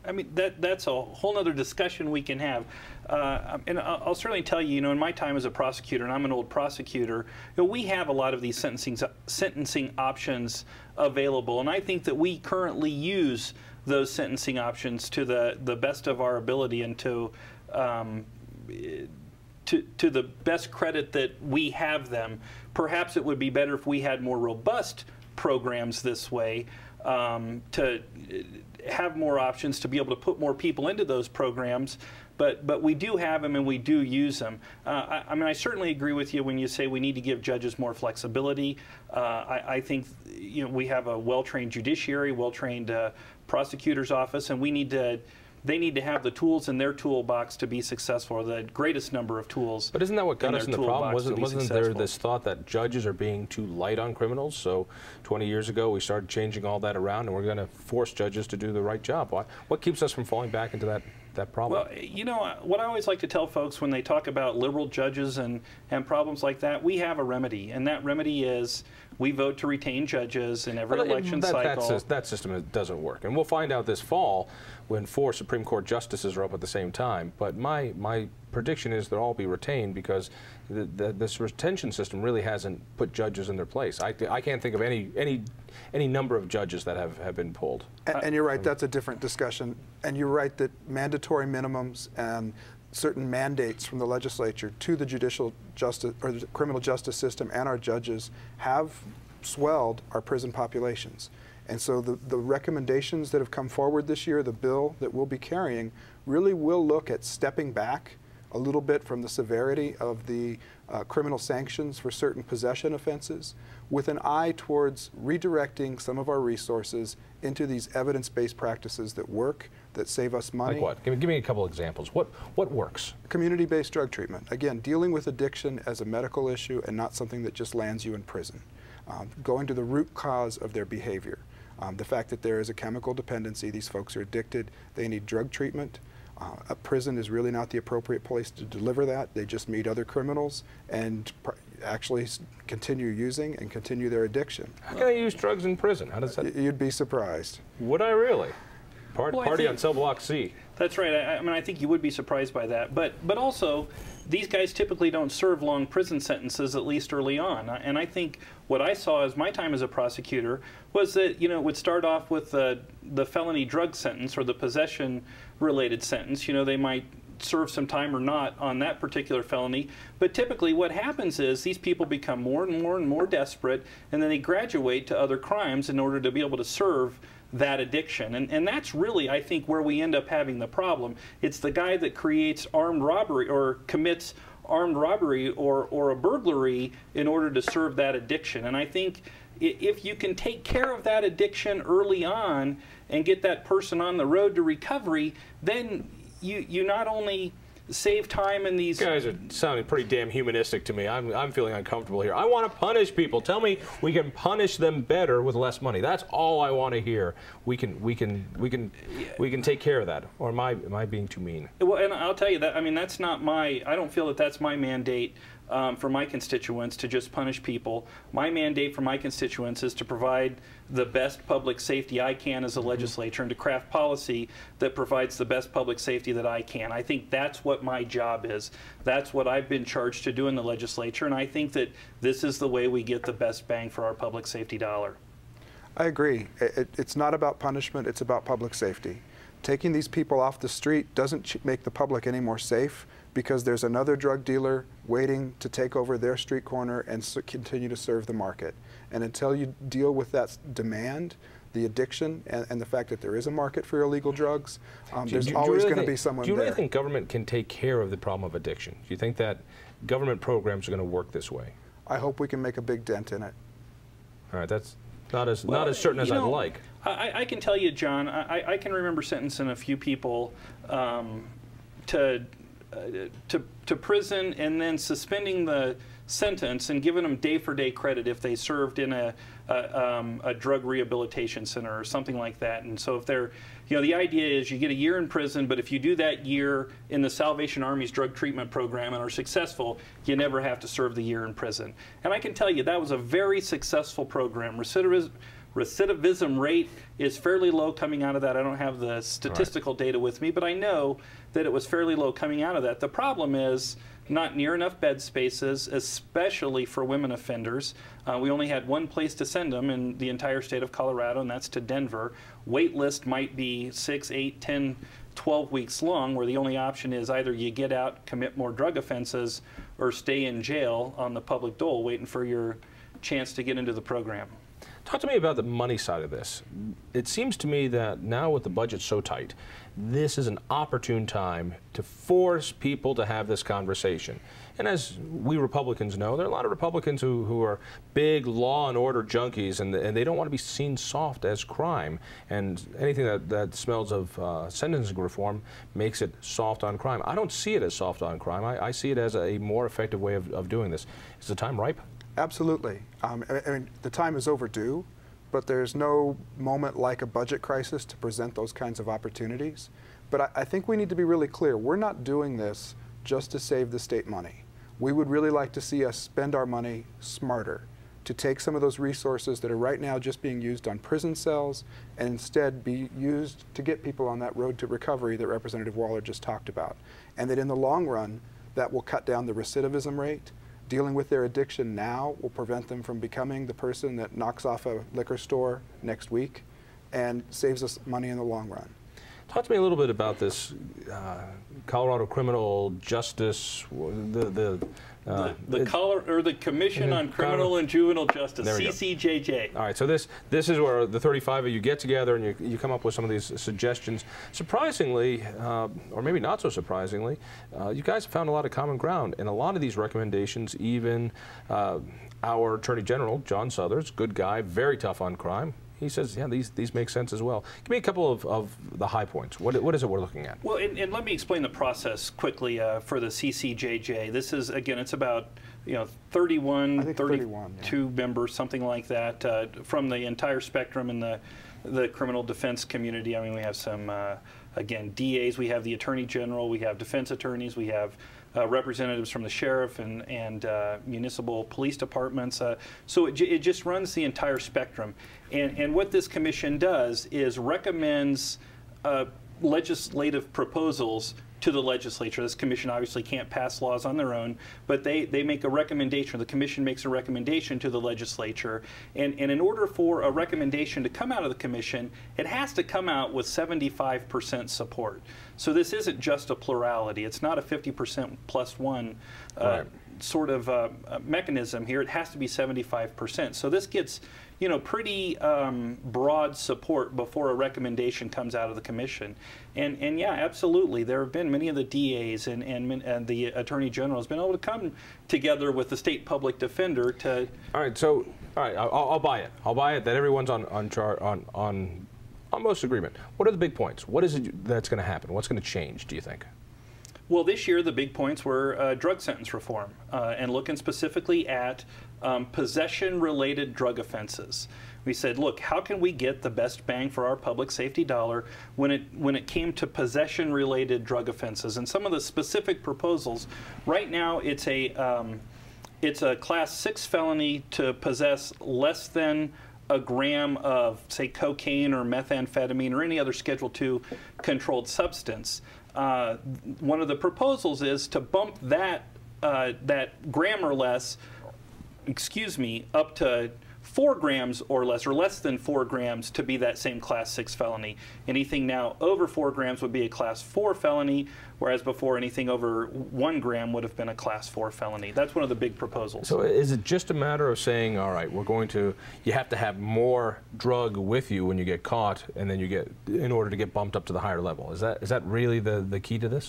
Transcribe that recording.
I mean, that's a whole other discussion we can have. And I'll certainly tell you, in my time as a prosecutor, and I'm an old prosecutor, we have a lot of these sentencing options available. And I think that we currently use those sentencing options to the best of our ability and to the best credit that we have them. Perhaps it would be better if we had more robust programs this way, to have more options to be able to put more people into those programs, but we do have them and we do use them. I mean, I certainly agree with you when you say we need to give judges more flexibility. I think we have a well-trained judiciary, well-trained prosecutor's office, and they need to have the tools in their toolbox to be successful, or the greatest number of tools. But isn't that what got us in the problem? Wasn't there this thought that judges are being too light on criminals? So 20 years ago we started changing all that around, and we're going to force judges to do the right job. What keeps us from falling back into that problem? Well, what I always like to tell folks when they talk about liberal judges and problems like that, we have a remedy, and that remedy is we vote to retain judges in every election cycle. That system doesn't work, and we'll find out this fall when 4 Supreme Court justices are up at the same time. But my prediction is they'll all be retained because this retention system really hasn't put judges in their place. I can't think of any number of judges that have been pulled. And you're right, that's a different discussion. And you're right that mandatory minimums and certain mandates from the legislature to the judicial justice or the criminal justice system and our judges have swelled our prison populations. And so the recommendations that have come forward this year, the bill that we'll be carrying, really will look at stepping back a little bit from the severity of the criminal sanctions for certain possession offenses, with an eye towards redirecting some of our resources into these evidence-based practices that work, that save us money. Like what? Give me a couple examples. What works? Community-based drug treatment. Again, dealing with addiction as a medical issue and not something that just lands you in prison. Going to the root cause of their behavior. The fact that there is a chemical dependency, these folks are addicted, they need drug treatment. A prison is really not the appropriate place to deliver that. They just meet other criminals and actually continue using and continue their addiction. How can they use drugs in prison? How does that? You'd be surprised. Would I really? Party on cell block C. That's right. I mean, I think you would be surprised by that. But also, these guys typically don't serve long prison sentences, at least early on. And I think what I saw as my time as a prosecutor was that, it would start off with the felony drug sentence or the possession-related sentence. They might serve some time or not on that particular felony. But typically what happens is these people become more and more and more desperate, and then they graduate to other crimes in order to be able to serve that addiction. And that's really, I think, where we end up having the problem. It's the guy that creates armed robbery or commits armed robbery or a burglary in order to serve that addiction. And I think if you can take care of that addiction early on and get that person on the road to recovery, then you not only save time in these... You guys are sounding pretty damn humanistic to me. I'm feeling uncomfortable here. I want to punish people. Tell me we can punish them better with less money. That's all I want to hear. We can take care of that. Or am I being too mean? Well, and I'll tell you that, I mean, that's not my... I don't feel that that's my mandate for my constituents to just punish people. My mandate for my constituents is to provide the best public safety I can as a legislature and to craft policy that provides the best public safety that I can. I think that's what my job is. That's what I've been charged to do in the legislature, and I think that this is the way we get the best bang for our public safety dollar. I agree. It's not about punishment, it's about public safety. Taking these people off the street doesn't make the public any more safe, because there's another drug dealer waiting to take over their street corner and continue to serve the market. And until you deal with that demand, the addiction, and the fact that there is a market for illegal drugs, there's always going to be someone there. Do you really think government can take care of the problem of addiction? Do you think that government programs are going to work this way? I hope we can make a big dent in it. All right, that's not as certain as I'd like. I can tell you, John, I can remember sentencing a few people to prison and then suspending the sentence and giving them day-for-day credit if they served in a drug rehabilitation center or something like that. And so if they're, the idea is you get a year in prison, but if you do that year in the Salvation Army's drug treatment program and are successful, you never have to serve the year in prison. And I can tell you that was a very successful program. recidivism rate is fairly low coming out of that. I don't have the statistical data with me, but I know that it was fairly low coming out of that. The problem is not near enough bed spaces, especially for women offenders. We only had one place to send them in the entire state of Colorado, and that's to Denver. Wait list might be 6, 8, 10, 12 weeks long, where the only option is either you get out, commit more drug offenses, or stay in jail on the public dole waiting for your chance to get into the program. Talk to me about the money side of this. It seems to me that now with the budget so tight, this is an opportune time to force people to have this conversation. And as we Republicans know, there are a lot of Republicans who are big law and order junkies, and they don't want to be seen soft as crime. And anything that smells of sentencing reform makes it soft on crime. I don't see it as soft on crime. I see it as a more effective way of doing this. Is the time ripe? Absolutely. I mean, the time is overdue, but there's no moment like a budget crisis to present those kinds of opportunities. But I think we need to be really clear. We're not doing this just to save the state money. We would really like to see us spend our money smarter, to take some of those resources that are right now just being used on prison cells and instead be used to get people on that road to recovery that Representative Waller just talked about. And that in the long run, that will cut down the recidivism rate. Dealing with their addiction now will prevent them from becoming the person that knocks off a liquor store next week and saves us money in the long run. Talk to me a little bit about this Colorado Criminal Justice, the Commission on Criminal and Juvenile Justice, CCJJ. All right, so this is where the 35 of you get together and you come up with some of these suggestions. Surprisingly, or maybe not so surprisingly, you guys have found a lot of common ground, and a lot of these recommendations, even our Attorney General, Jon Caldara, good guy, very tough on crime. He says, yeah, these make sense as well. Give me a couple of the high points. What is it we're looking at? Well, and let me explain the process quickly for the CCJJ. This is, again, it's about 32 members, something like that, from the entire spectrum in the criminal defense community. I mean, we have some, again, DAs, we have the Attorney General, we have defense attorneys, we have representatives from the sheriff and municipal police departments. So it just runs the entire spectrum. And what this commission does is recommends legislative proposals to the legislature. This commission obviously can't pass laws on their own, but they make a recommendation, the commission makes a recommendation to the legislature. And in order for a recommendation to come out of the commission, it has to come out with 75% support. So this isn't just a plurality. It's not a 50% plus one sort of mechanism here. It has to be 75%. So this gets pretty broad support before a recommendation comes out of the commission. And yeah, absolutely, there have been many of the DAs and the Attorney General has been able to come together with the state public defender to... All right, so, I'll buy it. I'll buy it that everyone's on most agreement. What are the big points? What is it that's going to happen? What's going to change, do you think? Well, this year the big points were drug sentence reform and looking specifically at possession-related drug offenses. We said, look, how can we get the best bang for our public safety dollar when it came to possession-related drug offenses? And some of the specific proposals, right now it's a Class 6 felony to possess less than a gram of, say, cocaine or methamphetamine or any other Schedule II controlled substance. One of the proposals is to bump that gram or less, up to 4 grams or less than 4 grams to be that same Class 6 felony. Anything now over 4 grams would be a Class 4 felony, whereas before anything over 1 gram would have been a Class 4 felony. That's one of the big proposals. So is it just a matter of saying, all right, you have to have more drug with you when you get caught, and then in order to get bumped up to the higher level? Is that really the key to this?